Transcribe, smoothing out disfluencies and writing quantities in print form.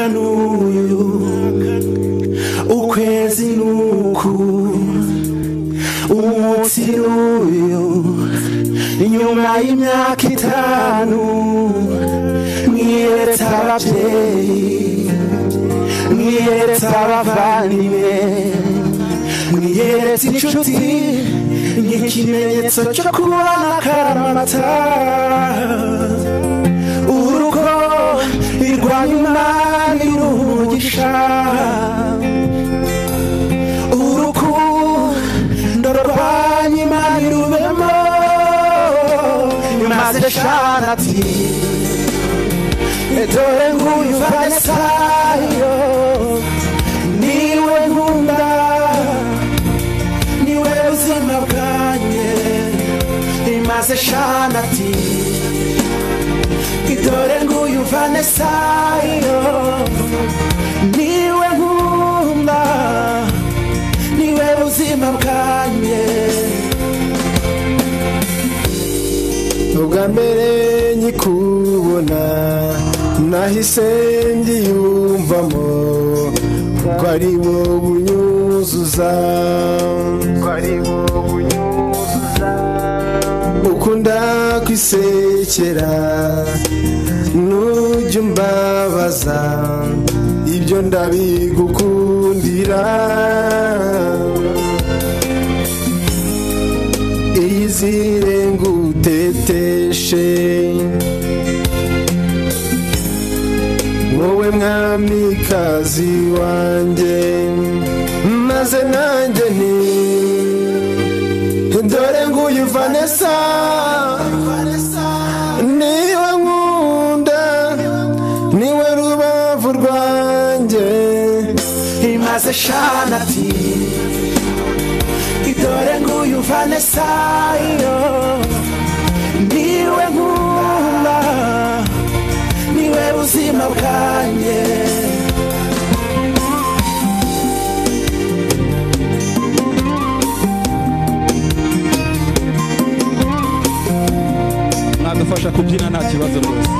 umwaka n'uyu ukwezi nuku umunsi n'uyu inyuma y'imyaka 5 mwiyeretse ababyeyi mwiyeretse abavandimwe mwiyeretse inshuti nk'ikimenyetso cyo kubona akaramata urugo irwanya imana iruhugisha urukundo rwanya imana irubemo maze shana ati dore nguyu Vanesayo niwe nkunda niwe buzima bwanjye maze shana ati dore nguyu Vanesayo niwe nkunda niwe buzima bwanjye ubwa mbere nyikubona nahise ngiyumvamo ko ari wowe unyuzuza ukunda kwisekera nujya umbabaza ibyo ndabigukundira izire nguteteshe wowe mwamikazi wanjye maze nanjye nti dore nguyu Vanessa niwe nkunda niwe rubavu rwanjye maze shana ati dore nguyu Vanesayo niwe nkunda niwe buzima bwanjye mwadufasha kubyina nta kibazo rwose